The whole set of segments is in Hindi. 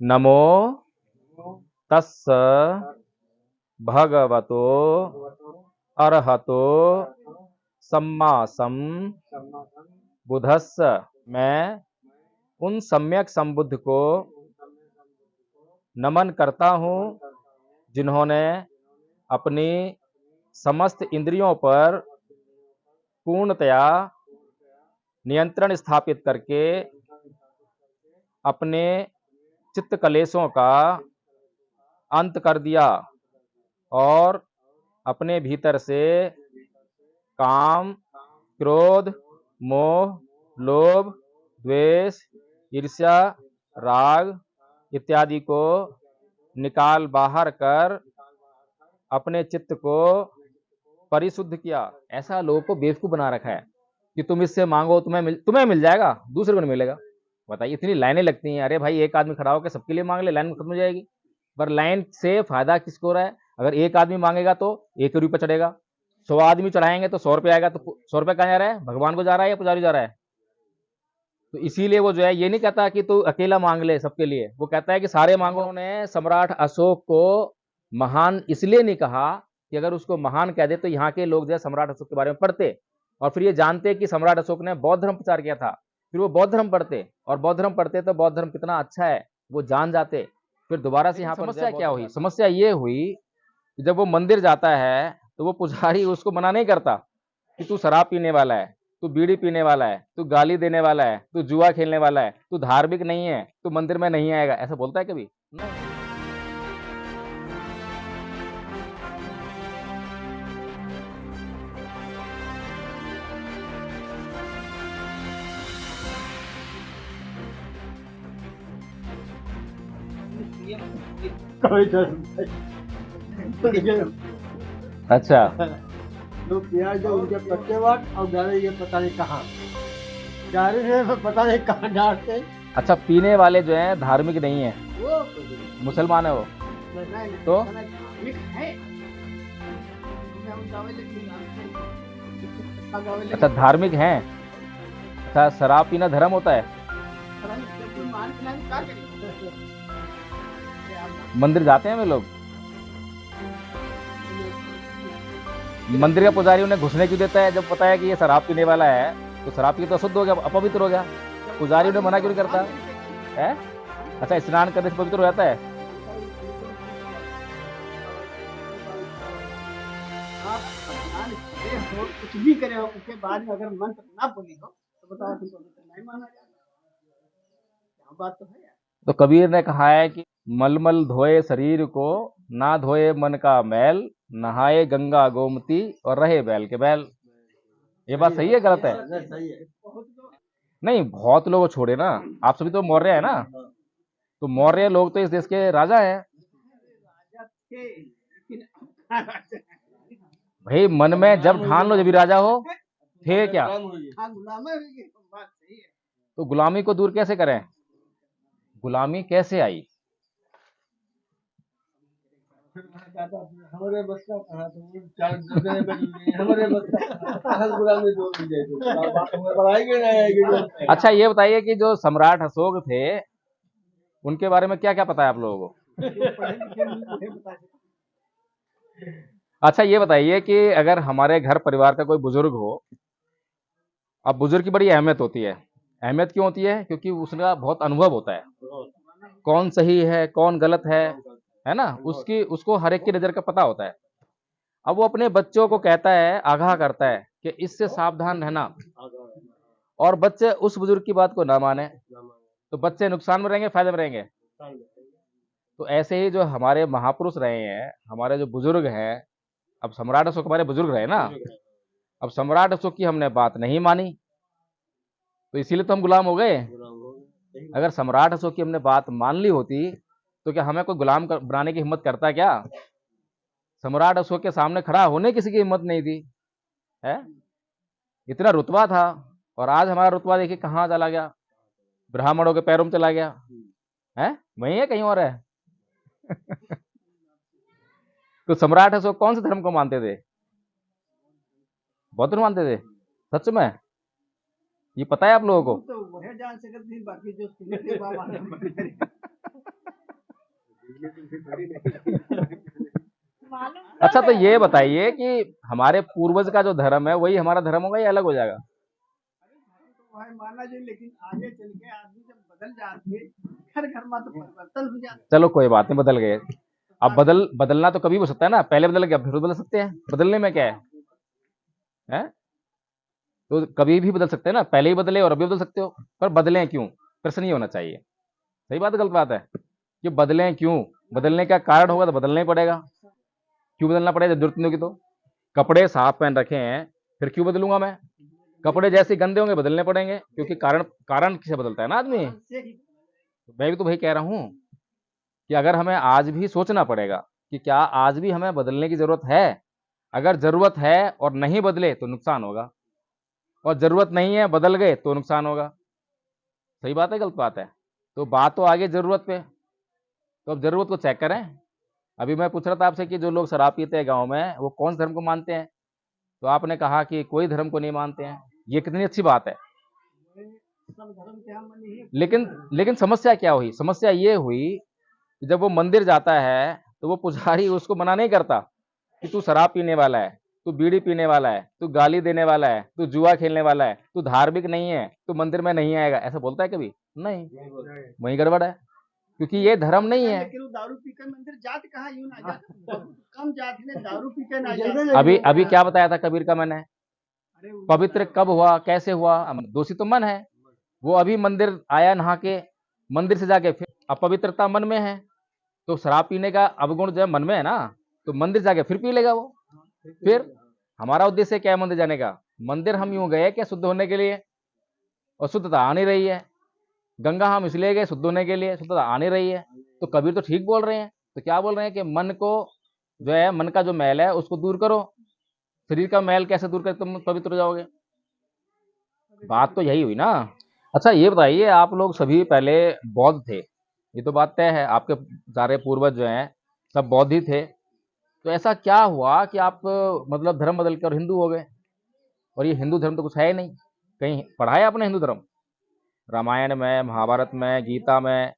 नमो तस्स भगवतो अरहतो सम्मा बुद्धस्स। मैं उन सम्यक संबुद्ध को नमन करता हूँ जिन्होंने अपनी समस्त इंद्रियों पर पूर्णतया नियंत्रण स्थापित करके अपने चित्त कलेशों का अंत कर दिया और अपने भीतर से काम, क्रोध, मोह, लोभ, द्वेष, ईर्ष्या, राग इत्यादि को निकाल बाहर कर अपने चित्त को परिशुद्ध किया। ऐसा लोगों को बेवकूफ बना रखा है कि तुम इससे मांगो तुम्हें मिल जाएगा, दूसरे को नहीं मिलेगा। बताइए, इतनी लाइनें लगती हैं। अरे भाई, एक आदमी खड़ा होकर सबके लिए मांग ले, लाइन खत्म हो जाएगी। पर लाइन से फायदा किसको हो रहा है? अगर एक आदमी मांगेगा तो 1 रुपये चढ़ेगा, 100 आदमी चढ़ाएंगे तो 100 रुपये आएगा। तो 100 रुपये कहाँ जा रहा है? भगवान को जा रहा है या पुजारी जा रहा है? तो इसीलिए वो जो है ये नहीं कहता कि तू अकेला मांग ले सबके लिए, वो कहता है कि सारे मांगो। उन्होंने सम्राट अशोक को महान इसलिए नहीं कहा कि अगर उसको महान कह दे तो यहाँ के लोग जो है सम्राट अशोक के बारे में पढ़ते और फिर ये जानते कि सम्राट अशोक ने बौद्ध धर्म प्रचार किया था, फिर वो बौद्ध धर्म पढ़ते और बौद्ध धर्म पढ़ते तो बौद्ध धर्म कितना अच्छा है वो जान जाते। फिर दोबारा से यहाँ पर समस्या क्या हुई? समस्या ये हुई कि जब वो मंदिर जाता है तो वो पुजारी उसको मना नहीं करता कि तू शराब पीने वाला है, तू बीड़ी पीने वाला है, तू गाली देने वाला है, तू जुआ खेलने वाला है, तू धार्मिक नहीं है, तू मंदिर में नहीं आएगा। ऐसा बोलता है कभी? नहीं। अच्छा, तो प्याज जो उनके पत्ते वाट और डाले ये पता नहीं कहाँ डाले हैं, पता नहीं कहाँ डालते। अच्छा, पीने वाले जो हैं धार्मिक नहीं है, वो मुसलमान है वो। नहीं, तो धार्मिक है। अच्छा, धार्मिक हैं। अच्छा, शराब पीना धर्म होता है? मंदिर जाते हैं वे लोग? मंदिर का पुजारी उन्हें घुसने क्यों देता है जब पता है कि ये शराब पीने वाला है? तो शराब पी तो अशुद्ध हो गया, अपवित्र हो गया। पुजारी उन्हें मना क्यों नहीं करता है? अच्छा, स्नान करने से पवित्र हो जाता है? कुछ भी करे हो उसके बाद में अगर मंत्र ना बोली हो तो बताओ तुमको नहीं माना जाएगा। बात तो है यार। तो कबीर ने कहा है कि मलमल धोए शरीर को, ना धोए मन का मैल, नहाए गंगा गोमती और रहे बैल के बैल। ये बात सही है गलत है? सही है। नहीं, बहुत लोग छोड़े ना, आप सभी तो मौर्य है ना, तो मौर्य लोग तो इस देश के राजा हैं भाई। मन में जब ठान लो जब भी राजा हो, थे क्या? तो गुलामी को दूर कैसे करें? गुलामी कैसे आई? हमारे बस का कहा हमारे बस का गुलामी दूर हो जाए तो पढ़ाएंगे नहीं आएगी। अच्छा, ये बताइए कि जो सम्राट अशोक थे उनके बारे में क्या क्या पता है आप लोगों को? अच्छा, ये बताइए कि अगर हमारे घर परिवार का कोई बुजुर्ग हो, अब बुजुर्ग की बड़ी अहमियत होती है। अहमियत क्यों होती है? क्योंकि उसका बहुत अनुभव होता है, कौन सही है कौन गलत है ना, उसको हर एक की नजर का पता होता है। अब वो अपने बच्चों को कहता है, आगाह करता है कि इससे सावधान रहना, और बच्चे उस बुजुर्ग की बात को ना माने तो बच्चे नुकसान में रहेंगे फायदे में रहेंगे? तो ऐसे ही जो हमारे महापुरुष रहे हैं, हमारे जो बुजुर्ग हैं, अब सम्राट अशोक हमारे बुजुर्ग रहे ना, अब सम्राट अशोक की हमने बात नहीं मानी तो इसीलिए तो हम गुलाम हो गए। अगर सम्राट अशोक की हमने बात मान ली होती तो क्या हमें कोई गुलाम बनाने की हिम्मत करता क्या? सम्राट अशोक के सामने खड़ा होने किसी की हिम्मत नहीं थी है, इतना रुतबा था। और आज हमारा रुतबा देखिए कहाँ चला गया, ब्राह्मणों के पैरों में चला गया है, वही है कहीं और है। तो सम्राट अशोक कौन से धर्म को मानते थे? बौद्ध धर्म मानते थे? सच में ये पता है आप लोगों को? तो वह जान सकते बाकी जो अच्छा, तो ये बताइए कि हमारे पूर्वज का जो धर्म है वही हमारा धर्म होगा या अलग हो जाएगा? भाई माना जी, लेकिन आगे चल के आदमी जब बदल जाते घर घर में तो परिवर्तन हो जाता। चलो कोई बात नहीं, बदल गए। अब बदलना तो कभी भी हो सकता है ना, पहले बदल गया फिर बदल सकते हैं, बदलने में क्या है? तो कभी भी बदल सकते हैं ना, पहले ही बदले और अभी बदल सकते हो, पर बदलें क्यों, प्रश्न नहीं होना चाहिए। सही बात है गलत बात है? कि बदलें क्यों, बदलने का कारण होगा तो बदलना ही पड़ेगा। क्यों बदलना पड़ेगा जब जरूरत नहीं होगी तो? कपड़े साफ पहन रखे हैं, फिर क्यों बदलूंगा मैं? कपड़े जैसे गंदे होंगे बदलने पड़ेंगे, क्योंकि कारण किसे बदलता है ना आदमी। मैं भी तो वही कह रहा हूं कि अगर हमें आज भी सोचना पड़ेगा कि क्या आज भी हमें बदलने की जरूरत है। अगर जरूरत है और नहीं बदले तो नुकसान होगा, और जरूरत नहीं है बदल गए तो नुकसान होगा। सही बात है गलत बात है? तो बात तो आगे जरूरत पे, तो अब जरूरत को चेक करें। अभी मैं पूछ रहा था आपसे कि जो लोग शराब पीते हैं गांव में वो कौन से धर्म को मानते हैं, तो आपने कहा कि कोई धर्म को नहीं मानते हैं। ये कितनी अच्छी बात है। सब धर्म के हम नहीं है। लेकिन समस्या क्या हुई? समस्या ये हुई कि जब वो मंदिर जाता है तो वो पुजारी उसको मना नहीं करता कि तू शराब पीने वाला है, तू बीड़ी पीने वाला है, तू गाली देने वाला है, तू जुआ खेलने वाला है, तू धार्मिक नहीं है, तू मंदिर में नहीं आएगा, ऐसा बोलता है कभी? नहीं। वही गड़बड़ है, क्योंकि ये धर्म नहीं है। लेकिन वो दारू पीकर मंदिर जात कहाँ, यूं ना जात, बहुत कम जात ने दारू पीकर ना जात। अभी क्या बताया था कबीर का मैंने? पवित्र कब हुआ, कैसे हुआ? दोषी तो मन है। वो अभी मंदिर आया नहा के, मंदिर से जाके फिर अपवित्रता मन में है, तो शराब पीने का अवगुण जब मन में है ना, तो मंदिर जाके फिर पी लेगा वो। फिर हमारा उद्देश्य क्या है मंदिर जाने का? मंदिर हम यूं गए क्या? शुद्ध होने के लिए, और शुद्धता आ नहीं रही है। गंगा हम इसलिए गए शुद्ध होने के लिए, शुद्धता आ नहीं रही है। तो कबीर तो ठीक बोल रहे हैं। तो क्या बोल रहे हैं कि मन को जो है, मन का जो मैल है उसको दूर करो। शरीर का मैल कैसे दूर करके तुम पवित्र हो जाओगे? बात तो यही हुई ना। अच्छा ये बताइए, आप लोग सभी पहले बौद्ध थे, ये तो बात तय है। आपके सारे पूर्वज जो हैं सब बौद्ध ही थे। तो ऐसा क्या हुआ कि आप मतलब धर्म बदल के और हिंदू हो गए? और ये हिंदू धर्म तो कुछ है ही नहीं। कहीं पढ़ा है आपने हिंदू धर्म? रामायण में, महाभारत में, गीता में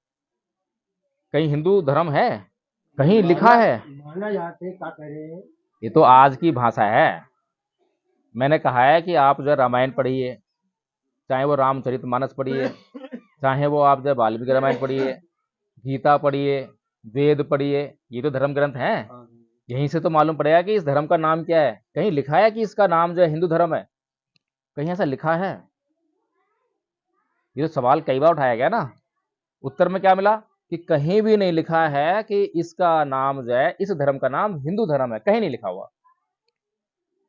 कहीं हिंदू धर्म है? कहीं लिखा है? माना जाते क्या करे। ये तो आज की भाषा है। मैंने कहा है कि आप जो है रामायण पढ़िए, चाहे वो रामचरितमानस पढ़िए, चाहे वो आप जो है वाल्मीकि रामायण पढ़िए, गीता पढ़िए, वेद पढ़िए, ये तो धर्म ग्रंथ हैं। यहीं से तो मालूम पड़ेगा कि इस धर्म का नाम क्या है। कहीं लिखा है कि इसका नाम जो है हिंदू धर्म है? कहीं ऐसा लिखा है? ये तो सवाल कई बार उठाया गया ना, उत्तर में क्या मिला कि कहीं भी नहीं लिखा है कि इसका नाम जो है, इस धर्म का नाम हिंदू धर्म है, कहीं नहीं लिखा हुआ।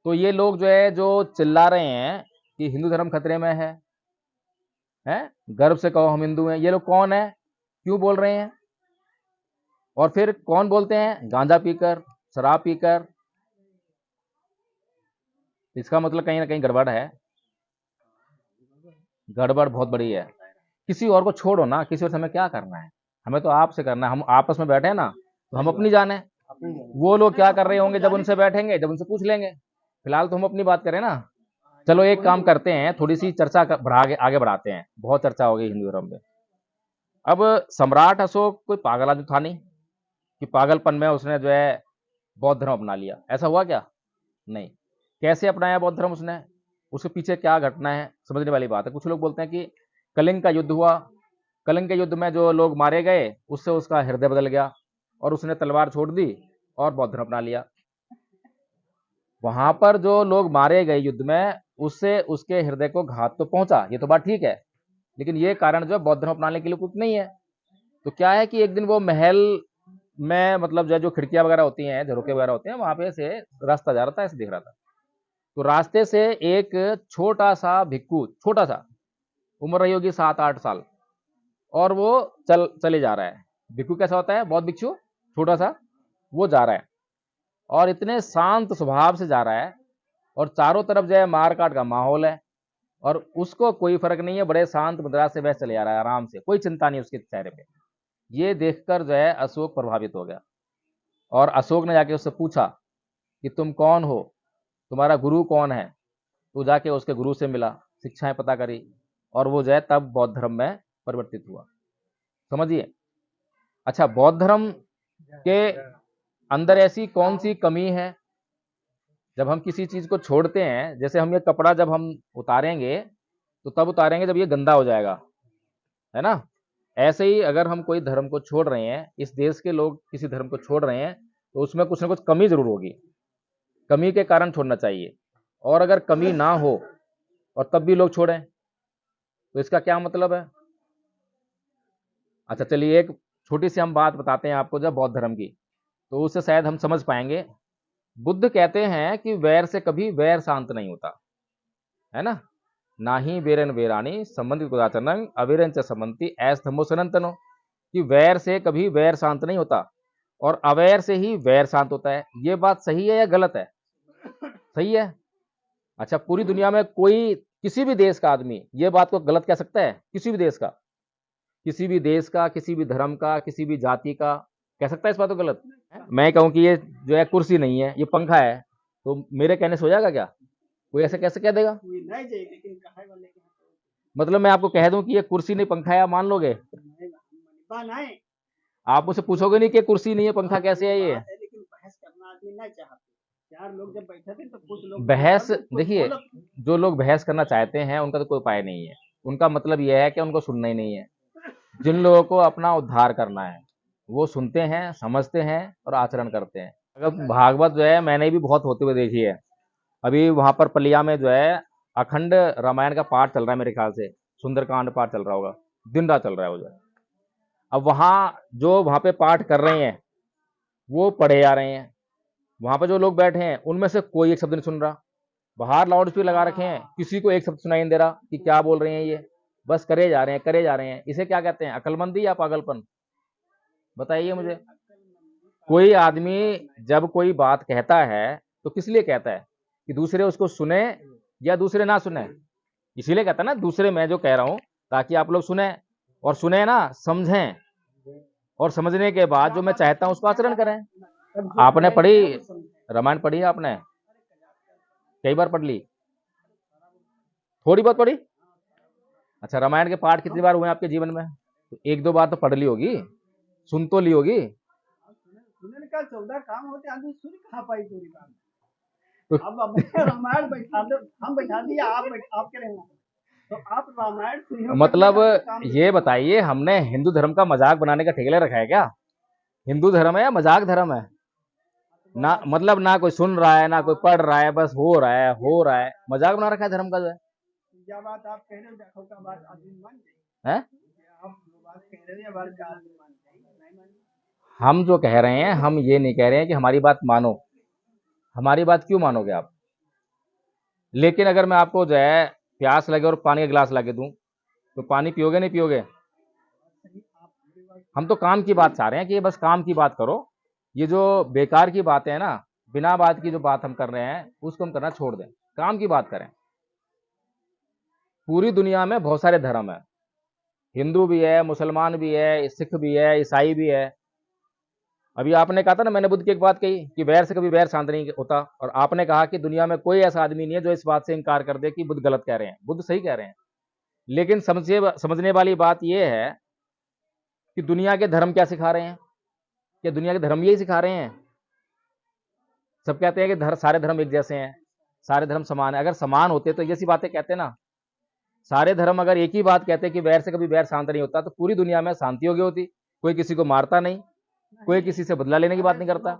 तो ये लोग जो है जो चिल्ला रहे हैं कि हिंदू धर्म खतरे में है, गर्व से कहो हम हिंदू हैं, ये लोग कौन है, क्यों बोल रहे हैं? और फिर कौन बोलते हैं? गांजा पीकर, शराब पीकर। इसका मतलब कहीं ना कहीं गड़बड़ है, गड़बड़ बहुत बड़ी है। किसी और को छोड़ो ना, किसी और से हमें क्या करना है? हमें तो आपसे करना है। हम आपस में बैठे हैं ना, तो हम अपनी जाने, वो लोग क्या कर रहे होंगे जब उनसे बैठेंगे, जब उनसे पूछ लेंगे। फिलहाल तो हम अपनी बात करें ना। चलो एक काम करते हैं, थोड़ी सी चर्चा आगे बढ़ाते हैं। बहुत चर्चा हो गई हिंदू धर्म में। अब सम्राट अशोक कोई पागल आदमी था नहीं कि पागलपन में उसने जो है बौद्ध धर्म अपना लिया। ऐसा हुआ क्या? नहीं। कैसे अपनाया बौद्ध धर्म उसने? उसके पीछे क्या घटना है, समझने वाली बात है। कुछ लोग बोलते हैं कि कलिंग का युद्ध हुआ, कलिंग के युद्ध में जो लोग मारे गए उससे उसका हृदय बदल गया और उसने तलवार छोड़ दी और बौद्ध धर्म अपना लिया। वहां पर जो लोग मारे गए युद्ध में, उससे उसके हृदय को घात तो पहुंचा, ये तो बात ठीक है, लेकिन ये कारण जो है बौद्ध धर्म अपनाने के लिए कुछ नहीं है। तो क्या है कि एक दिन वो महल में, मतलब जो खिड़कियां वगैरह होती हैं, झरोके वगैरह होते हैं, वहां पे से रास्ता जा रहा था, ऐसे दिख रहा था। तो रास्ते से एक छोटा सा भिक्खू, छोटा सा, उम्र रही होगी 7-8 साल, और वो चले जा रहा है। भिक्खू कैसा होता है? बौद्ध भिक्षु, छोटा सा, वो जा रहा है और इतने शांत स्वभाव से जा रहा है, और चारों तरफ जो है मारकाट का माहौल है, और उसको कोई फर्क नहीं है, बड़े शांत मुद्रा से वह चले जा रहा है आराम से, कोई चिंता नहीं उसके चेहरे पे। ये देखकर जो है अशोक प्रभावित हो गया, और अशोक ने जाके उससे पूछा कि तुम कौन हो, तुम्हारा गुरु कौन है? तो जाके उसके गुरु से मिला, शिक्षाएं पता करी, और वो जो है तब बौद्ध धर्म में परिवर्तित हुआ। समझिए। अच्छा, बौद्ध धर्म कि अंदर ऐसी कौन सी कमी है। जब हम किसी चीज को छोड़ते हैं, जैसे हम ये कपड़ा जब हम उतारेंगे तो तब उतारेंगे जब ये गंदा हो जाएगा, है ना। ऐसे ही अगर हम कोई धर्म को छोड़ रहे हैं, इस देश के लोग किसी धर्म को छोड़ रहे हैं, तो उसमें कुछ ना कुछ कमी जरूर होगी, कमी के कारण छोड़ना चाहिए। और अगर कमी ना हो और तब भी लोग छोड़ें तो इसका क्या मतलब है। अच्छा चलिए, एक छोटी सी हम बात बताते हैं आपको जब बौद्ध धर्म की, तो उससे शायद हम समझ पाएंगे। बुद्ध कहते हैं कि वैर से कभी वैर शांत नहीं होता, है ना ही वेरन वेरानी संबंधित कुदाचरण अवेरन च संबंधी ऐस धम्मो सनातनो, कि वैर से कभी वैर शांत नहीं होता और अवैर से ही वैर शांत होता है। ये बात सही है या गलत है? सही है। अच्छा, पूरी दुनिया में कोई किसी भी देश का आदमी ये बात को गलत कह सकता है? किसी भी देश का, किसी भी देश का, किसी भी धर्म का, किसी भी जाति का कह सकता है इस बात को गलत? मैं कहूं कि ये जो है कुर्सी नहीं है, ये पंखा है, तो मेरे कहने से हो जाएगा क्या? कोई ऐसे कैसे कह देगा? मतलब मैं आपको कह दूं कि ये कुर्सी नहीं पंखा है, आप मान लोगे? आप मुझसे पूछोगे नहीं कि कुर्सी नहीं है पंखा कैसे है ये? लेकिन बहस करना आदमी नहीं चाहते। चार लोग जब बैठे थे तो कुछ लोग बहस, देखिए, जो लोग बहस करना चाहते हैं उनका तो कोई उपाय नहीं है। उनका मतलब यह है कि उनको सुनना ही नहीं है। जिन लोगों को अपना उद्धार करना है वो सुनते हैं, समझते हैं और आचरण करते हैं। अगर भागवत जो है मैंने भी बहुत होते हुए देखी है। अभी वहां पर पलिया में जो है अखंड रामायण का पाठ चल रहा है, मेरे ख्याल से सुंदरकांड पाठ चल रहा होगा, दिन रात चल रहा है वो जो है। अब वहां पे पाठ कर रहे हैं वो पढ़े जा रहे हैं, वहां पे जो लोग बैठे हैं उनमें से कोई एक शब्द नहीं सुन रहा। बाहर लाउड स्पीकर लगा रखे हैं, किसी को एक शब्द सुनाई नहीं दे रहा कि क्या बोल रहे हैं ये, बस करे जा रहे हैं, करे जा रहे हैं। इसे क्या कहते हैं? अक्लमंदी या पागलपन? बताइए मुझे। कोई आदमी जब कोई बात कहता है तो किस लिए कहता है? कि दूसरे उसको सुने या दूसरे ना सुने? इसीलिए कहता है ना, दूसरे मैं जो कह रहा हूं ताकि आप लोग सुने, और सुने ना, समझें, और समझने के बाद जो मैं चाहता हूं उसको आचरण करें। आपने पढ़ी रामायण? पढ़ी है आपने? कई बार पढ़ ली? थोड़ी बहुत पढ़ी? अच्छा, रामायण के पाठ कितनी बार हुए आपके जीवन में? तो एक दो बार तो पढ़ ली होगी, सुन तो ली होगी। सुनने का 14 काम होते, आदमी सुन कहाँ पाई पूरी बात। अब रामायण बैठा दो, हम बैठा दिया, आप कह रहे हैं तो आप रामायण मतलब ये बताइए, हमने हिंदू धर्म का मजाक बनाने का ठेकेला रखा है क्या? हिंदू धर्म है या मजाक धर्म है? ना मतलब ना कोई सुन रहा है ना कोई पढ़ रहा है, बस हो रहा है, मजाक बना रखा है धर्म का जो है। क्या बात आप कह रहे हो, देखो का बात आदमी मान हैं? आप बात कह रहे हैं, बात आदमी मान नहीं मान। हम जो कह रहे हैं, हम ये नहीं कह रहे हैं कि हमारी बात मानो। हमारी बात क्यों मानोगे आप? लेकिन अगर मैं आपको जो है प्यास लगे और पानी का गिलास ला के दूं तो पानी पियोगे नहीं पियोगे? हम तो काम की बात चाह रहे हैं कि बस काम की बात करो। ये जो बेकार की बातें है ना, बिना बात की जो बात हम कर रहे हैं उसको हम करना छोड़ दें, काम की बात करें। पूरी दुनिया में बहुत सारे धर्म है, हिंदू भी है, मुसलमान भी है, सिख भी है, ईसाई भी है। अभी आपने कहा था ना, मैंने बुद्ध की एक बात कही कि वैर से कभी वैर शांत नहीं होता, और आपने कहा कि दुनिया में कोई ऐसा आदमी नहीं है जो इस बात से इनकार कर दे कि बुद्ध गलत कह रहे हैं। बुद्ध सही कह रहे हैं, लेकिन समझने वाली बात यह है कि दुनिया के धर्म क्या सिखा रहे हैं? क्या दुनिया के धर्म यही सिखा रहे हैं? सब कहते हैं कि सारे धर्म एक जैसे हैं, सारे धर्म समान है। अगर समान होते तो जैसी बातें कहते ना, सारे धर्म अगर एक ही बात कहते कि वैर से कभी वैर शांत नहीं होता, तो पूरी दुनिया में शांति हो गई होती। कोई किसी को मारता नहीं, कोई किसी से बदला लेने की बात नहीं करता।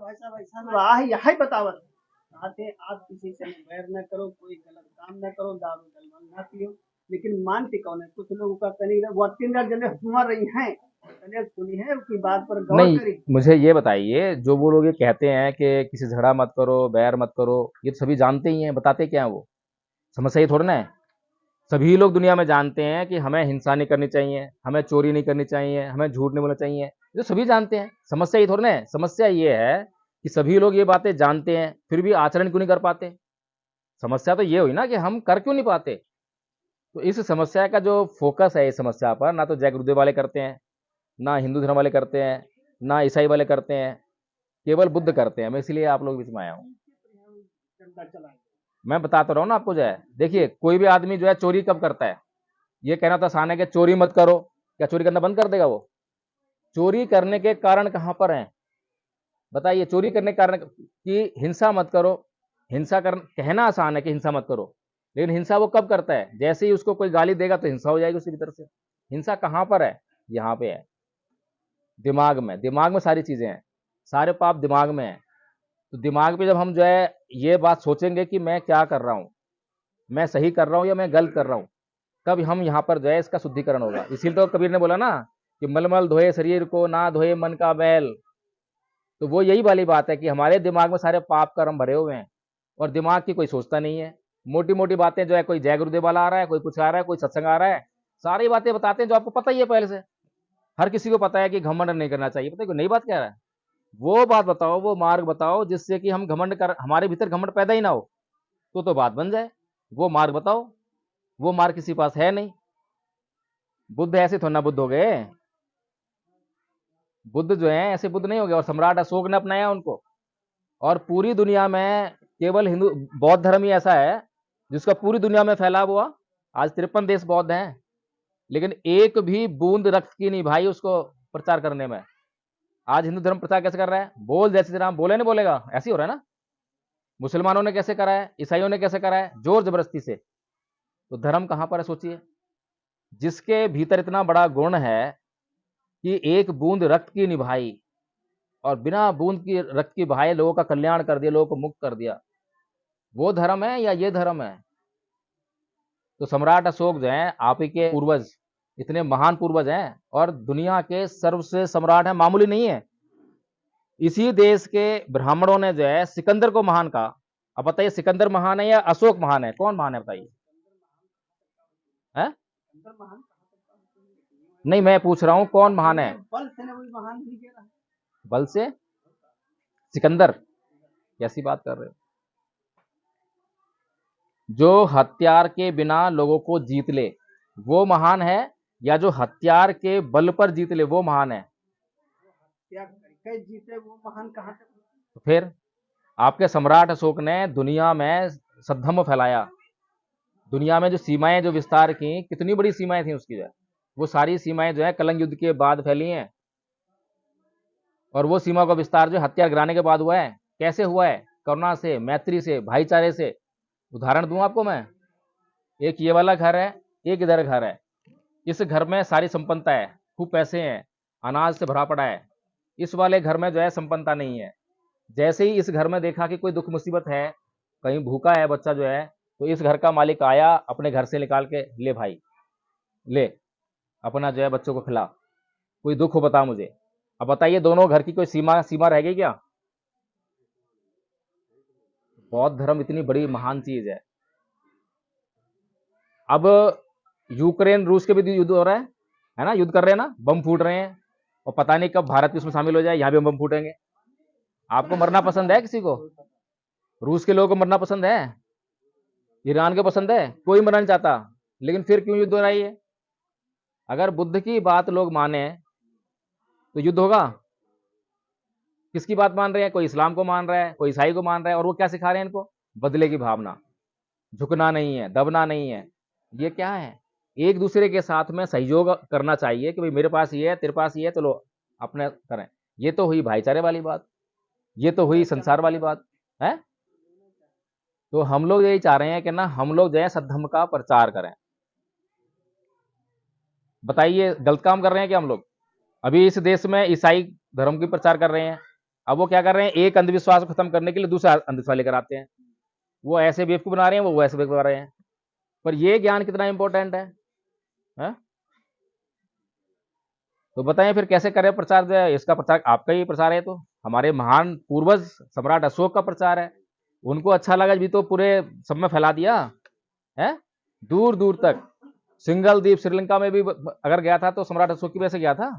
यही बतावत आते, आप किसी से वैर न करो, कोई गलत काम न करो, दारू दलमन न पियो, लेकिन मानते कौन है? कुछ लोगों का तनी वो 3 जने सुना रही हैं, सुनी है उसकी बात पर गौर नहीं, करी। मुझे ये बताइए, जो वो लोग ये कहते हैं कि किसी से झगड़ा मत करो, बैर मत करो, ये तो सभी जानते ही हैं, बताते क्या है वो? समस्या ये थोड़ा ना है। सभी लोग दुनिया में जानते हैं कि हमें हिंसा नहीं करनी चाहिए, हमें चोरी नहीं करनी चाहिए, हमें झूठ नहीं बोलना चाहिए, ये तो सभी जानते हैं। समस्या ये थोड़ा ना है। समस्या ये है कि सभी लोग ये बातें जानते हैं फिर भी आचरण क्यों नहीं कर पाते। समस्या तो ये हुई ना कि हम कर क्यों नहीं पाते। तो इस समस्या का जो फोकस है, इस समस्या पर ना तो जय गुरुदेव वाले करते हैं, ना हिंदू धर्म वाले करते हैं, ना ईसाई वाले करते हैं, केवल बुद्ध करते हैं। मैं इसलिए आप लोग बीच में आया हूँ। मैं बता तो रहा हूँ ना आपको। जो है देखिए, कोई भी आदमी जो है चोरी कब करता है? ये कहना तो आसान है कि चोरी मत करो, क्या चोरी करना बंद कर देगा वो? चोरी करने के कारण कहां पर हैं? बताइए, चोरी करने के कारण कि हिंसा मत करो, हिंसा कर कहना आसान है कि हिंसा मत करो, लेकिन हिंसा वो कब करता है? जैसे ही उसको कोई गाली देगा तो हिंसा हो जाएगी उसके भीतर से। हिंसा कहाँ पर है? यहाँ पे है, दिमाग में। दिमाग में सारी चीजें हैं, सारे पाप दिमाग में है। तो दिमाग पे जब हम जो है ये बात सोचेंगे कि मैं क्या कर रहा हूँ, मैं सही कर रहा हूँ या मैं गलत कर रहा हूँ, तब हम यहाँ पर जो है इसका शुद्धिकरण होगा। इसीलिए तो कबीर ने बोला ना कि मलमल धोए शरीर को, ना धोए मन का बैल। तो वो यही वाली बात है कि हमारे दिमाग में सारे पाप कर्म भरे हुए हैं और दिमाग की कोई सोचता नहीं है। मोटी मोटी बातें जो है, कोई जय गुरुदेव वाला आ रहा है, कोई कुछ आ रहा है, कोई सत्संग आ रहा है, सारी बातें बताते हैं जो आपको पता ही है पहले से। हर किसी को पता है कि घमंड नहीं करना चाहिए। पता है कोई नई बात कह रहा है? वो बात बताओ, वो मार्ग बताओ जिससे कि हम घमंड कर, हमारे भीतर घमंड पैदा ही ना हो, तो बात बन जाए। वो मार्ग बताओ। वो मार्ग किसी पास है नहीं। बुद्ध ऐसे थोड़ा ना बुद्ध हो गए। बुद्ध जो है ऐसे बुद्ध नहीं हो गए, और सम्राट अशोक ने अपनाया उनको। और पूरी दुनिया में केवल हिंदू बौद्ध धर्म ही ऐसा है जिसका पूरी दुनिया में फैला हुआ। आज 53 देश बौद्ध हैं, लेकिन एक भी बूंद रक्त की नहीं भाई उसको प्रचार करने में। आज हिंदू धर्म प्रचार कैसे कर रहा है? बोल जय श्री राम, बोले नहीं बोलेगा, ऐसे ही हो रहा है ना। मुसलमानों ने कैसे करा है, ईसाइयों ने कैसे करा है? जोर जबरदस्ती से। तो धर्म कहां पर है सोचिए। जिसके भीतर इतना बड़ा गुण है कि एक बूंद रक्त की निभाई, और बिना बूंद की रक्त की बहाए लोगों का कल्याण कर दिया, लोगों को मुक्त कर दिया, वो धर्म है या ये धर्म है? तो सम्राट अशोक जो है आप ही के पूर्वज, इतने महान पूर्वज हैं, और दुनिया के सर्वश्रेष्ठ सम्राट हैं, मामूली नहीं है। इसी देश के ब्राह्मणों ने जो है सिकंदर को महान कहा। अब बताइए, सिकंदर महान है या अशोक महान है? कौन महान है बताइए? है? नहीं, मैं पूछ रहा हूं कौन महान है? बल से ना कोई महान नहीं कह रहा। बल से? सिकंदर? कैसी बात कर रहे हो? जो हथियार के बिना लोगों को जीत ले वो महान है, या जो हथियार के बल पर जीत ले वो महान है? क्या करके जीते वो महान कहाँ तक? तो फिर आपके सम्राट अशोक ने दुनिया में सद्धम्म फैलाया। दुनिया में जो सीमाएं जो विस्तार की, कितनी बड़ी सीमाएं थी उसकी जो है, वो सारी सीमाएं जो है कलंग युद्ध के बाद फैली हैं। और वो सीमा का विस्तार जो हथियार गिराने के बाद हुआ है। कैसे हुआ है? करुणा से, मैत्री से, भाईचारे से। उदाहरण दूं आपको मैं, एक ये वाला घर है, एक इधर घर है। इस घर में सारी संपन्नता है, खूब पैसे हैं, अनाज से भरा पड़ा है। इस वाले घर में जो है संपन्नता नहीं है। जैसे ही इस घर में देखा कि कोई दुख मुसीबत है, कहीं भूखा है बच्चा जो है, तो इस घर का मालिक आया, अपने घर से निकाल के, ले भाई ले, अपना जो है बच्चों को खिला, कोई दुख हो बता मुझे। अब बताइए, दोनों घर की कोई सीमा सीमा रह गई क्या? बौद्ध धर्म इतनी बड़ी महान चीज है। अब यूक्रेन रूस के भी युद्ध हो रहा है ना, युद्ध कर रहे हैं ना, बम फूट रहे हैं, और पता नहीं कब भारत भी उसमें शामिल हो जाए, यहां भी बम फूटेंगे। आपको मरना पसंद है? किसी को रूस के लोगों को मरना पसंद है? ईरान को पसंद है? कोई मरना नहीं चाहता, लेकिन फिर क्यों युद्ध हो रहा है? अगर बुद्ध की बात लोग माने तो युद्ध होगा। किसकी बात मान रहे हैं? कोई इस्लाम को मान रहा है, कोई ईसाई को मान रहा है, और वो क्या सिखा रहे हैं इनको? बदले की भावना, झुकना नहीं है, दबना नहीं है। ये क्या है? एक दूसरे के साथ में सहयोग करना चाहिए कि भाई मेरे पास ये है, तेरे पास ये है, चलो अपने करें। ये तो हुई भाईचारे वाली बात, ये तो हुई संसार वाली बात है। तो हम लोग यही चाह रहे हैं कि ना, हम लोग जो है सद्धर्म का प्रचार करें। बताइए, गलत काम कर रहे हैं क्या हम लोग? अभी इस देश में ईसाई धर्म की प्रचार कर रहे हैं। अब वो क्या कर रहे हैं? एक अंधविश्वास को खत्म करने के लिए दूसरा अंधविश्वास लेकर आते हैं। वो ऐसे बेवकूफ बना रहे हैं, वो ऐसे बेवकूफ बना रहे हैं। पर ये ज्ञान कितना इंपॉर्टेंट है? तो बताएं फिर कैसे करें प्रचार? जो है इसका प्रचार आपका ही प्रचार है, तो हमारे महान पूर्वज सम्राट अशोक का प्रचार है। उनको अच्छा लगा भी तो पूरे सब में फैला दिया है, दूर दूर तक। सिंगल द्वीप श्रीलंका में भी अगर गया था तो सम्राट अशोक की वजह से गया था।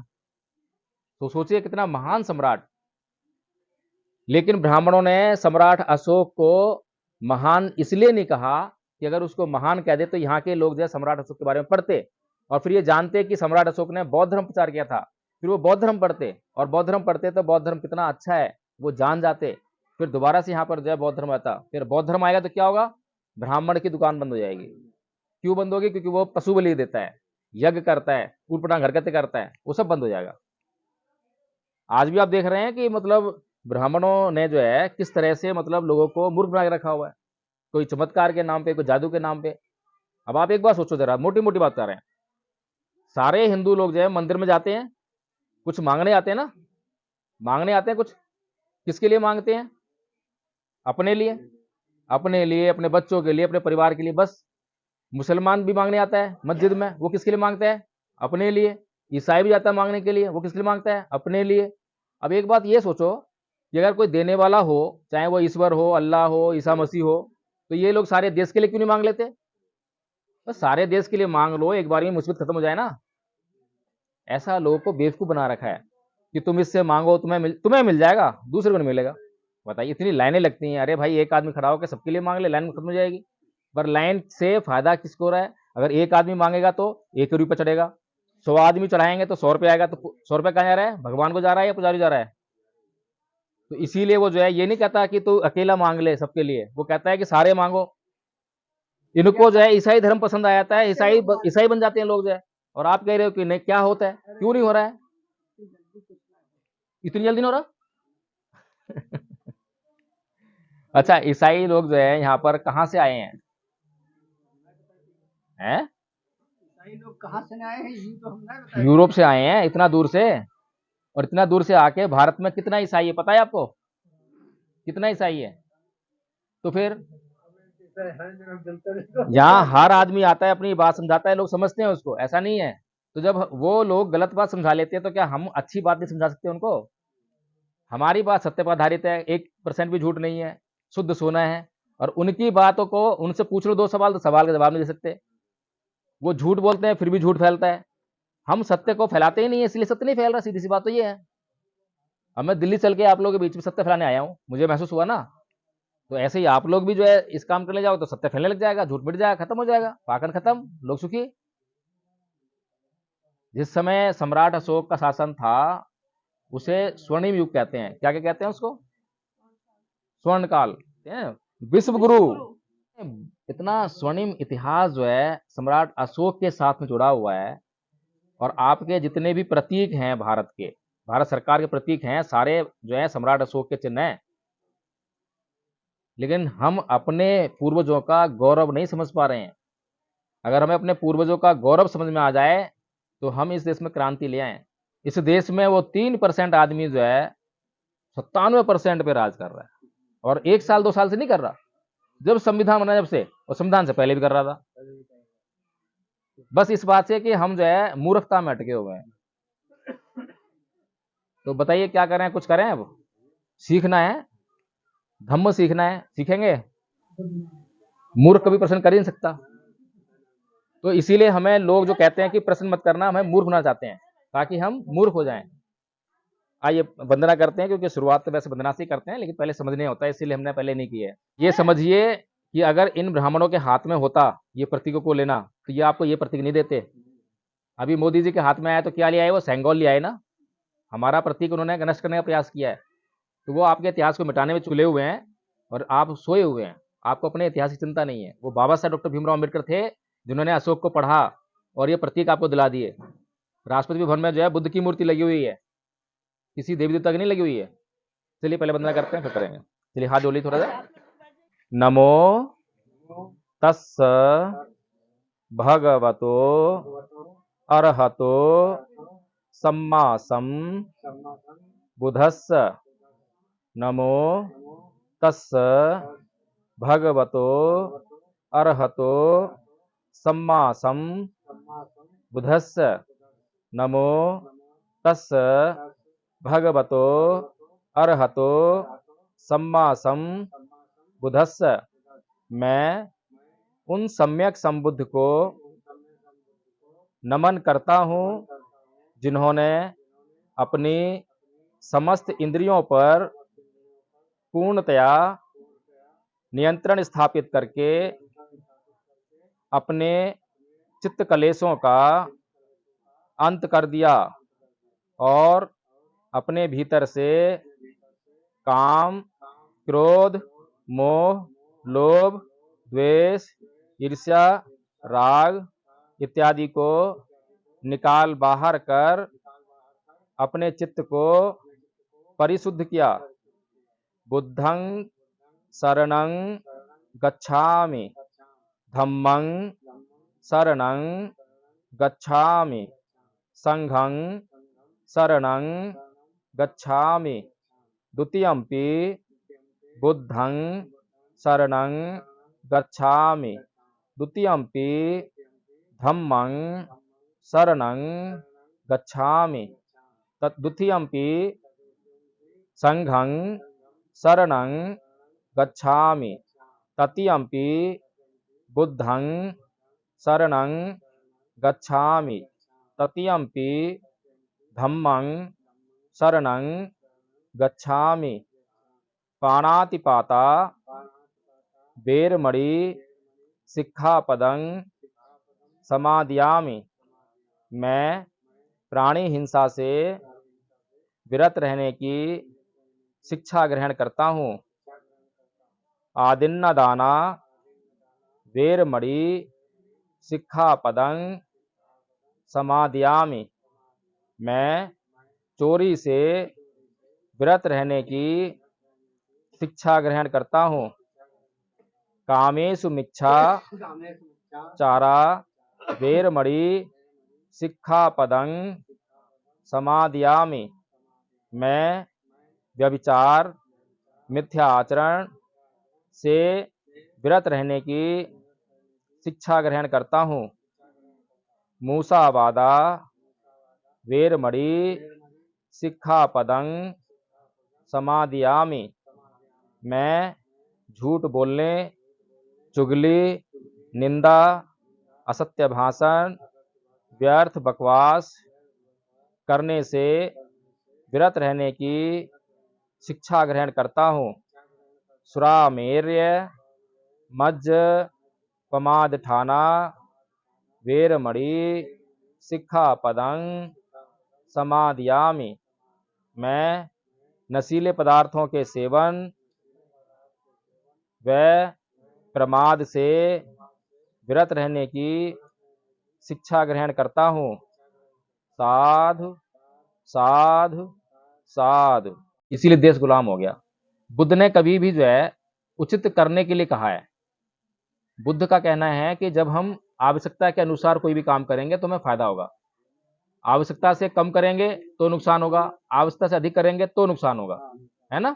तो सोचिए कितना महान सम्राट। लेकिन ब्राह्मणों ने सम्राट अशोक को महान इसलिए नहीं कहा कि अगर उसको महान कह दे तो यहाँ के लोग जो है सम्राट अशोक के बारे में पढ़ते, और फिर ये जानते कि सम्राट अशोक ने बौद्ध धर्म प्रचार किया था, फिर वो बौद्ध धर्म पढ़ते, और बौद्ध धर्म पढ़ते तो बौद्ध धर्म कितना अच्छा है वो जान जाते। फिर दोबारा से यहाँ पर जो है बौद्ध धर्म आता। फिर बौद्ध धर्म आएगा तो क्या होगा? ब्राह्मण की दुकान बंद हो जाएगी। क्यों बंद होगी? क्योंकि वो पशु बलि देता है, यज्ञ करता है, ऊटपटांग हरकतें करता है, वो सब बंद हो जाएगा। आज भी आप देख रहे हैं कि मतलब ब्राह्मणों ने जो है किस तरह से मतलब लोगों को मूर्ख बना के रखा हुआ है, कोई चमत्कार के नाम पे, कोई जादू के नाम पे। अब आप एक बात सोचो जरा, मोटी मोटी बात कर रहे हैं। सारे हिंदू लोग जो है मंदिर में जाते हैं, कुछ मांगने आते हैं ना, मांगने आते हैं कुछ। किसके लिए मांगते हैं? अपने लिए, अपने लिए, अपने बच्चों के लिए, अपने परिवार के लिए, बस। मुसलमान भी मांगने आता है मस्जिद में, वो किसके लिए मांगता है? अपने लिए। ईसाई भी जाता है मांगने के लिए, वो किसके लिए मांगता है? अपने लिए। अब एक बात ये सोचो कि अगर कोई देने वाला हो, चाहे वो ईश्वर हो, अल्लाह हो, ईसा मसीह हो, तो ये लोग सारे देश के लिए क्यों नहीं मांग लेते? बस सारे देश के लिए मांग लो, एक बार में मुसीबत खत्म हो जाए ना। ऐसा लोगों को बेवकूफ बना रखा है कि तुम इससे मांगो, तुम्हें मिल जाएगा, दूसरे को नहीं मिलेगा। बताइए, इतनी लाइनें लगती हैं। अरे भाई, एक आदमी खड़ा होकर सबके लिए मांग ले, लाइन खत्म हो जाएगी। पर लाइन से फायदा किसको हो रहा है? अगर एक आदमी मांगेगा तो 1 रुपये चढ़ेगा, 100 आदमी चढ़ाएंगे तो 100 रुपये आएगा। तो 100 रुपये कहाँ जा रहा है? भगवान को जा रहा है या पुजारी जा रहा है? तो इसीलिए वो जो है ये नहीं कहता कि तू अकेला मांग ले सबके लिए, वो कहता है कि सारे मांगो। इनको जो है ईसाई धर्म पसंद आ जाता है, ईसाई बन जाते हैं लोग जो है। और आप कह रहे हो कि नहीं, क्या होता है, क्यों नहीं हो रहा है? इतनी जल्दी नहीं हो रहा? अच्छा, ईसाई लोग जो है यहाँ पर कहाँ से आए हैं? हैं? ईसाई लोग कहाँ से आए हैं, ये तो हम नहीं बताएंगे। यूरोप से आए हैं, इतना दूर से। और इतना दूर से आके भारत में कितना ईसाई है पता है आपको? कितना ईसाई है? तो फिर यहाँ हर आदमी आता है, अपनी बात समझाता है, लोग समझते हैं उसको, ऐसा नहीं है। तो जब वो लोग गलत बात समझा लेते हैं तो क्या हम अच्छी बात नहीं समझा सकते उनको? हमारी बात सत्य पर आधारित है, 1% भी झूठ नहीं है, शुद्ध सोना है। और उनकी बातों को उनसे पूछ लो 2 सवाल, तो सवाल का जवाब नहीं दे सकते। वो झूठ बोलते हैं, फिर भी झूठ फैलता है। हम सत्य को फैलाते ही नहीं है, इसलिए सत्य नहीं फैल रहा। सीधी सी बात तो ये है। अब मैं दिल्ली चल के आप लोगों के बीच में सत्य फैलाने आया हूँ, मुझे महसूस हुआ ना। तो ऐसे ही आप लोग भी जो है इस काम करने जाओ तो सत्य फैलने लग जाएगा, झूठ मिट जाएगा, खत्म हो जाएगा, पाखंड खत्म, लोग सुखी। जिस समय सम्राट अशोक का शासन था, उसे स्वर्णिम युग कहते हैं। क्या क्या कहते हैं उसको? स्वर्ण काल। विश्व गुरु। इतना स्वर्णिम इतिहास जो है सम्राट अशोक के साथ में जुड़ा हुआ है। और आपके जितने भी प्रतीक हैं भारत के, भारत सरकार के प्रतीक हैं, सारे जो है सम्राट अशोक के चिन्ह हैं। लेकिन हम अपने पूर्वजों का गौरव नहीं समझ पा रहे हैं। अगर हमें अपने पूर्वजों का गौरव समझ में आ जाए तो हम इस देश में क्रांति ले आए। इस देश में वो 3% आदमी जो है 97% पे राज कर रहा है। और 1 साल 2 साल से नहीं कर रहा, जब संविधान बना जब से, और संविधान से पहले भी कर रहा था। बस इस बात से कि हम जो है मूर्खता में अटके हुए हैं। तो बताइए क्या करें? कुछ करें? अब सीखना है, धम्म सीखना है, सीखेंगे। मूर्ख कभी प्रश्न कर ही नहीं सकता। तो इसीलिए हमें लोग जो कहते हैं कि प्रश्न मत करना, हमें मूर्ख होना चाहते हैं ताकि हम मूर्ख हो जाएं। आइए वंदना करते हैं, क्योंकि शुरुआत तो वैसे वंदना से ही करते हैं, लेकिन पहले समझने होता है, इसीलिए हमने पहले नहीं की है। ये समझिए कि अगर इन ब्राह्मणों के हाथ में होता ये प्रतीकों को लेना, तो ये आपको ये प्रतीक नहीं देते। अभी मोदी जी के हाथ में आया तो क्या लिया है? वो सेंगोल लिया है ना। हमारा प्रतीक उन्होंने नष्ट करने का प्रयास किया है। तो वो आपके इतिहास को मिटाने में चुले हुए हैं और आप सोए हुए हैं। आपको अपने इतिहास की चिंता नहीं है। वो बाबा साहब डॉक्टर भीमराव अम्बेडकर थे जिन्होंने अशोक को पढ़ा और ये प्रतीक आपको दिला दिए। राष्ट्रपति भवन में जो है बुद्ध की मूर्ति लगी हुई है, किसी देवी देवता की नहीं लगी हुई है। चलिए पहले वंदना करते हैं, फिर करेंगे। चलिए हाथ जोड़िए थोड़ा सा। नमो तस्स भगवतो अरहतो सम्मा बुद्धस्स। नमो तस्स भगवतो अरहतो सम्मा बुद्धस्स। नमो तस्स भगवतो अरहतो सम्मा बुद्धस्स। मैं उन सम्यक संबुद्ध को नमन करता हूँ जिन्होंने अपनी समस्त इंद्रियों पर पूर्णतया नियंत्रण स्थापित करके अपने चित्त कलेशों का अंत कर दिया और अपने भीतर से काम, क्रोध, मोह, लोभ, द्वेष, ईर्ष्या, राग इत्यादि को निकाल बाहर कर अपने चित्त को परिशुद्ध किया। बुद्धं शरणं गच्छामि, धम्मं शरणं गच्छामि, संघं शरणं गच्छामि, द्वितीयम्पि बुद्धं शरणं गच्छामि, द्वितीयम्पि धम्मं शरणं गच्छामि, द्वितीयम्पि संघं शरणं गच्छामि, तृतीयम्पि बुद्धं शरणं गच्छामि, तृतीयम्पि धम्मं शरणं गच्छामि। पाणातिपाता वेरमणि सिक्खापदं समादयामि। मैं प्राणी हिंसा से विरत रहने की शिक्षा ग्रहण करता हूँ। आदिन्नदाना वेरमणि सिक्खापदं समादयामि। मैं चोरी से विरत रहने की शिक्षा ग्रहण करता हूँ। कामेषु मिच्छा चारा वेरमणि सिक्खापदं समादयामि। मैं व्यभिचार मिथ्या आचरण से विरत रहने की शिक्षा ग्रहण करता हूँ। मूसावादा वेरमणि सिक्खापदं समादयामि। मैं झूठ बोलने, चुगली, निंदा, असत्य भाषण, व्यर्थ बकवास करने से विरत रहने की शिक्षा ग्रहण करता हूँ। सुरामेर्य मज्ज पमादठाना वेरमणि सिक्खापदं समादयामि। मैं नशीले पदार्थों के सेवन व प्रमाद से विरत रहने की शिक्षा ग्रहण करता हूँ। साधु साधु साधु। इसीलिए देश गुलाम हो गया। बुद्ध ने कभी भी जो है उचित करने के लिए कहा है। बुद्ध का कहना है कि जब हम आवश्यकता के अनुसार कोई भी काम करेंगे तो हमें फायदा होगा, आवश्यकता से कम करेंगे तो नुकसान होगा, आवश्यकता से अधिक करेंगे तो नुकसान होगा, है ना।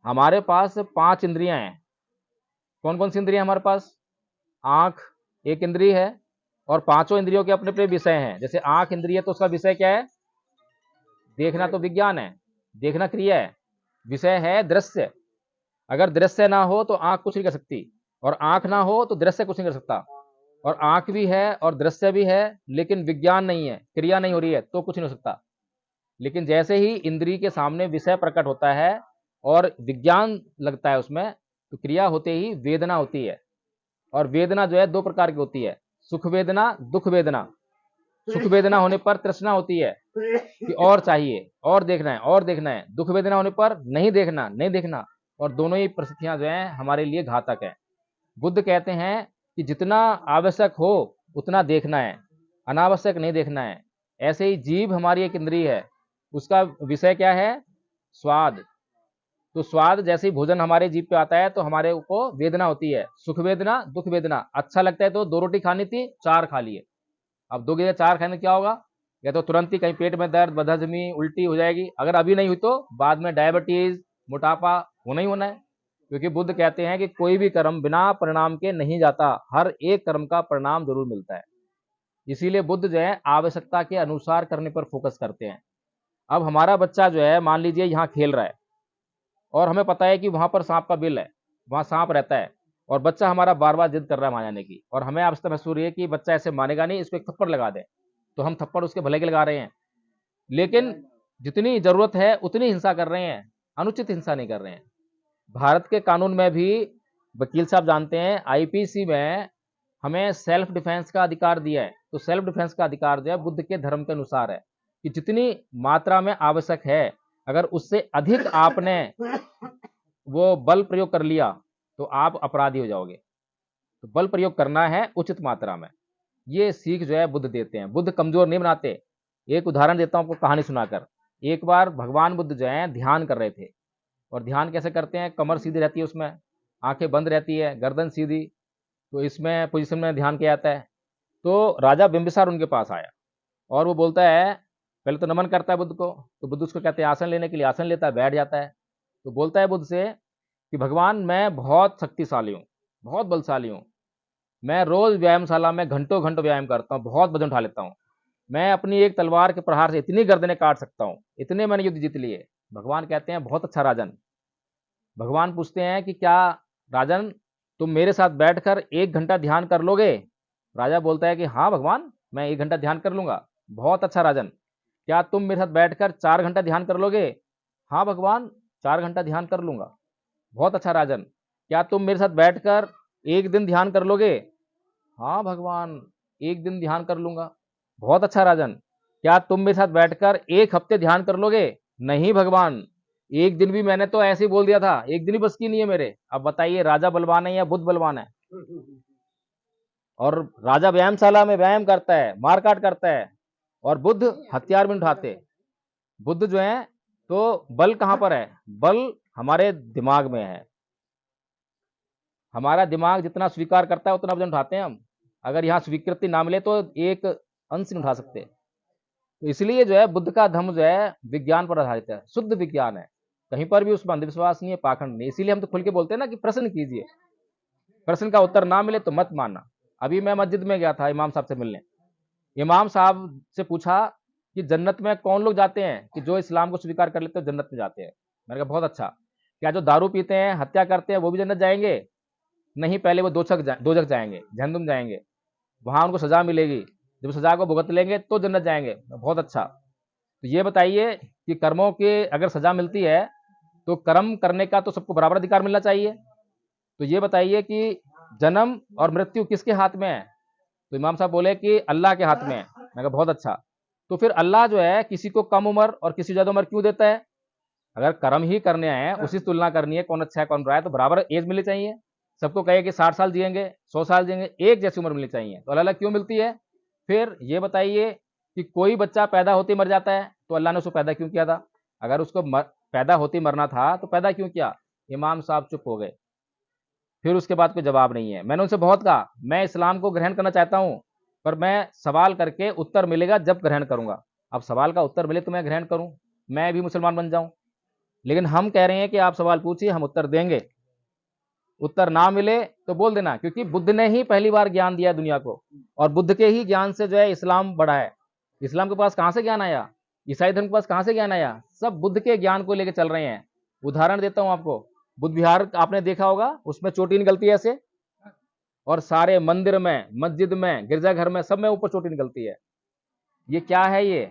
हमारे पास 5 इंद्रियां हैं। कौन कौन सी इंद्रियां हमारे पास? आंख एक इंद्रिय है और 5 इंद्रियों के अपने अपने विषय हैं। जैसे आंख इंद्रिय तो उसका विषय क्या है? देखना तो विज्ञान है, देखना क्रिया है, विषय है दृश्य। अगर दृश्य ना हो तो आंख कुछ नहीं कर सकती, और आंख ना हो तो दृश्य कुछ नहीं कर सकता। और आंख भी है और दृश्य भी है, लेकिन विज्ञान नहीं है, क्रिया नहीं हो रही है, तो कुछ नहीं हो सकता। लेकिन जैसे ही इंद्रिय के सामने विषय प्रकट होता है और विज्ञान लगता है उसमें, तो क्रिया होते ही वेदना होती है। और वेदना जो है 2 प्रकार की होती है, सुख वेदना, दुख वेदना। सुख वेदना होने पर तृष्णा होती है कि और चाहिए, और देखना है, और देखना है। दुख वेदना होने पर नहीं देखना, नहीं देखना। और दोनों ही परिस्थितियां जो हैं हमारे लिए घातक है। बुद्ध कहते हैं कि जितना आवश्यक हो उतना देखना है, अनावश्यक नहीं देखना है। ऐसे ही जीभ हमारी एक इंद्रिय है, उसका विषय क्या है? स्वाद। तो स्वाद जैसे ही भोजन हमारे जीभ पे आता है तो हमारे को वेदना होती है, सुख वेदना, दुख वेदना। अच्छा लगता है तो 2 रोटी खानी थी, 4 खा लिए। अब 2 की जगह 4 खाने क्या होगा? या तो तुरंत ही कहीं पेट में दर्द, बदहजमी, उल्टी हो जाएगी। अगर अभी नहीं हुई तो बाद में डायबिटीज, मोटापा होना ही होना है। क्योंकि बुद्ध कहते हैं कि कोई भी कर्म बिना परिणाम के नहीं जाता, हर एक कर्म का परिणाम जरूर मिलता है। इसीलिए बुद्ध जो है आवश्यकता के अनुसार करने पर फोकस करते हैं। अब हमारा बच्चा जो है मान लीजिए यहाँ खेल रहा है और हमें पता है कि वहां पर सांप का बिल है, वहां सांप रहता है, और बच्चा हमारा बार बार जिद कर रहा है वहां जाने की, और हमें आवश्यकता महसूस हो रही है कि बच्चा ऐसे मानेगा नहीं, इसको एक थप्पड़ लगा दे, तो हम थप्पड़ उसके भले के लगा रहे हैं। लेकिन जितनी जरूरत है उतनी हिंसा कर रहे हैं, अनुचित हिंसा नहीं कर रहे हैं। भारत के कानून में भी, वकील साहब जानते हैं, आईपीसी में हमें सेल्फ डिफेंस का अधिकार दिया है। तो सेल्फ डिफेंस का अधिकार जो है बुद्ध के धर्म के अनुसार है कि जितनी मात्रा में आवश्यक है, अगर उससे अधिक आपने वो बल प्रयोग कर लिया तो आप अपराधी हो जाओगे। तो बल प्रयोग करना है उचित मात्रा में। ये सीख जो है बुद्ध देते हैं। बुद्ध कमजोर नहीं बनाते। एक उदाहरण देता हूं आपको कहानी सुनाकर। एक बार भगवान बुद्ध जो है ध्यान कर रहे थे, और ध्यान कैसे करते हैं, कमर सीधी रहती है, उसमें आंखें बंद रहती है, गर्दन सीधी, तो इसमें पोजीशन में ध्यान किया जाता है। तो राजा बिंबिसार उनके पास आया और वो बोलता है, पहले तो नमन करता है बुद्ध को, तो बुद्ध उसको कहते हैं आसन लेने के लिए, आसन लेता है, बैठ जाता है। तो बोलता है बुद्ध से कि भगवान मैं बहुत शक्तिशाली हूँ, बहुत बलशाली हूँ, मैं रोज व्यायामशाला में घंटों घंटों व्यायाम करता हूँ, बहुत वजन उठा लेता हूँ, मैं अपनी एक तलवार के प्रहार से इतनी गर्दनें काट सकता हूँ, इतने मैंने युद्ध जीत लिए। भगवान कहते हैं बहुत अच्छा राजन। भगवान पूछते हैं कि क्या राजन तुम मेरे साथ बैठकर 1 घंटा ध्यान कर लोगे? राजा बोलता है कि हाँ भगवान, मैं 1 घंटा ध्यान कर लूंगा। बहुत अच्छा राजन। क्या तुम मेरे साथ बैठकर 4 घंटा ध्यान कर लोगे? हाँ भगवान, 4 घंटा ध्यान कर लूंगा। बहुत अच्छा राजन। क्या तुम मेरे साथ बैठकर 1 दिन ध्यान कर लोगे? हाँ भगवान, 1 दिन ध्यान कर लूंगा। बहुत अच्छा राजन। क्या तुम मेरे साथ बैठकर 1 हफ्ते ध्यान कर लोगे? नहीं भगवान, 1 दिन भी मैंने तो ऐसे ही बोल दिया था, 1 दिन ही बस की नहीं है मेरे। अब बताइए राजा बलवान है या बुद्ध बलवान है? और राजा व्यायामशाला में व्यायाम करता है, मारकाट करता है, और बुद्ध हथियार भी नहीं उठाते। बुद्ध जो है, तो बल कहां पर है? बल हमारे दिमाग में है। हमारा दिमाग जितना स्वीकार करता है उतना वजन उठाते हैं हम। अगर यहाँ स्वीकृति ना मिले तो एक अंश नहीं उठा सकते। तो इसलिए जो है बुद्ध का धर्म जो है विज्ञान पर आधारित है, शुद्ध विज्ञान है। कहीं पर भी उसमें अंधविश्वास नहीं है, पाखंड नहीं। इसीलिए हम तो खुल के बोलते हैं ना कि प्रश्न कीजिए, प्रश्न का उत्तर ना मिले तो मत मानना। अभी मैं मस्जिद में गया था इमाम साहब से मिलने। इमाम साहब से पूछा कि जन्नत में कौन लोग जाते हैं? कि जो इस्लाम को स्वीकार कर लेते हैं जन्नत में जाते हैं। मैंने कहा बहुत अच्छा। क्या जो दारू पीते हैं, हत्या करते हैं, वो भी जन्नत जाएंगे? नहीं, पहले वो दोजख जाएंगे, जहन्नुम जाएंगे, वहां उनको सजा मिलेगी, जब सजा को भुगत लेंगे तो जन्नत जाएंगे। बहुत अच्छा। तो ये बताइए कि कर्मों के अगर सजा मिलती है तो कर्म करने का तो सबको बराबर अधिकार मिलना चाहिए। तो ये बताइए कि जन्म और मृत्यु किसके हाथ में है? तो इमाम साहब बोले कि अल्लाह के हाथ में है। मैं कहा बहुत अच्छा। तो फिर अल्लाह जो है किसी को कम उम्र और किसी ज्यादा उम्र क्यों देता है? अगर कर्म ही करने हैं, उसी से तुलना करनी है, कौन अच्छा है कौन बुरा है, तो बराबर एज मिलनी चाहिए। सबको कहे कि 60 साल जिएंगे, 100 साल जिएंगे, एक जैसी उम्र मिलनी चाहिए। तो अलग अलग क्यों मिलती है? फिर ये बताइए कि कोई बच्चा पैदा होते ही मर जाता है, तो अल्लाह ने उसको पैदा क्यों किया था? अगर उसको पैदा होते ही मरना था तो पैदा क्यों किया? इमाम साहब चुप हो गए। फिर उसके बाद कोई जवाब नहीं है। मैंने उनसे बहुत कहा मैं इस्लाम को ग्रहण करना चाहता हूं, पर मैं सवाल करके उत्तर मिलेगा जब ग्रहण करूंगा। अब सवाल का उत्तर मिले तो मैं ग्रहण करूं, मैं भी मुसलमान बन जाऊं। लेकिन हम कह रहे हैं कि आप सवाल पूछिए, हम उत्तर देंगे। उत्तर ना मिले तो बोल देना, क्योंकि बुद्ध ने ही पहली बार ज्ञान दिया दुनिया को, और बुद्ध के ही ज्ञान से जो है इस्लाम बढ़ा है। इस्लाम के पास कहां से ज्ञान आया? ईसाई धर्म के पास कहां से ज्ञान आया? सब बुद्ध के ज्ञान को लेकर चल रहे हैं। उदाहरण देता हूं आपको, बुद्ध विहार आपने देखा होगा, उसमें चोटी निकलती है ऐसे, और सारे मंदिर में, मस्जिद में, गिरजाघर में, सब में ऊपर चोटी निकलती है। ये क्या है? ये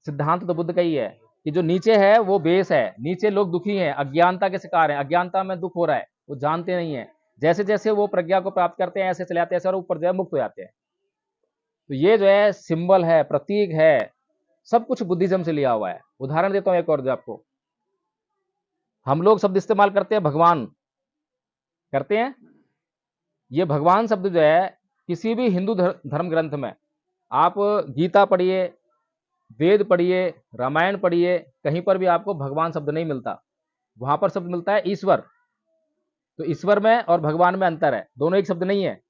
सिद्धांत तो बुद्ध का ही है कि जो नीचे है वो बेस है। नीचे लोग दुखी हैं, अज्ञानता के शिकार हैं, अज्ञानता में दुख हो रहा है, वो जानते नहीं है। जैसे जैसे वो प्रज्ञा को प्राप्त करते हैं ऐसे चले जाते हैं, और ऊपर जो है मुक्त हो जाते हैं। तो ये जो है सिंबल है, प्रतीक है, सब कुछ बुद्धिज्म से लिया हुआ है। उदाहरण देता हूं एक और जो आपको, हम लोग शब्द इस्तेमाल करते हैं भगवान, करते हैं। ये भगवान शब्द जो है किसी भी हिंदू धर्म ग्रंथ में आप गीता पढ़िए, वेद पढ़िए, रामायण पढ़िए, कहीं पर भी आपको भगवान शब्द नहीं मिलता। वहां पर शब्द मिलता है ईश्वर। तो ईश्वर में और भगवान में अंतर है, दोनों एक शब्द नहीं है।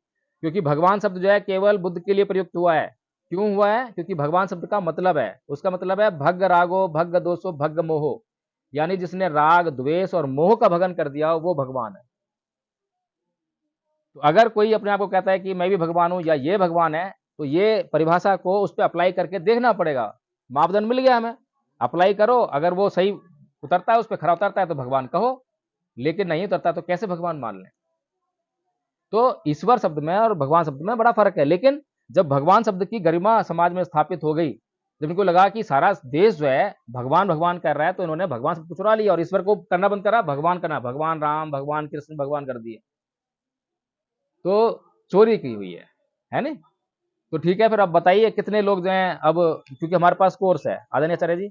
क्योंकि भगवान शब्द जो है केवल बुद्ध के लिए प्रयुक्त हुआ है। क्यों हुआ है? क्योंकि भगवान शब्द का मतलब है, उसका मतलब है भग्ग रागो भग्ग दोषो भग्ग मोहो, यानी जिसने राग, द्वेष और मोह का भगन कर दिया वो भगवान है। तो अगर कोई अपने आप को कहता है कि मैं भी भगवान हूं या ये भगवान है, तो ये परिभाषा को उस पर अप्लाई करके देखना पड़ेगा। मापदंड मिल गया हमें, अप्लाई करो, अगर वो सही उतरता है, उस पर खरा उतरता है तो भगवान कहो, लेकिन नहीं उतरता तो कैसे भगवान मान लें? तो ईश्वर शब्द में और भगवान शब्द में बड़ा फर्क है। लेकिन जब भगवान शब्द की गरिमा समाज में स्थापित हो गई, जब इनको लगा कि सारा देश जो है भगवान भगवान कर रहा है, तो इन्होंने भगवान शब्द को चुरा लिया और ईश्वर को करना बंद करा, भगवान करना, भगवान राम, भगवान कृष्ण, भगवान कर दिए। तो चोरी की हुई है नहीं? तो ठीक है, फिर अब बताइए कितने लोग जो हैं अब, क्योंकि हमारे पास कोर्स है, आदरणीय आचार्य जी।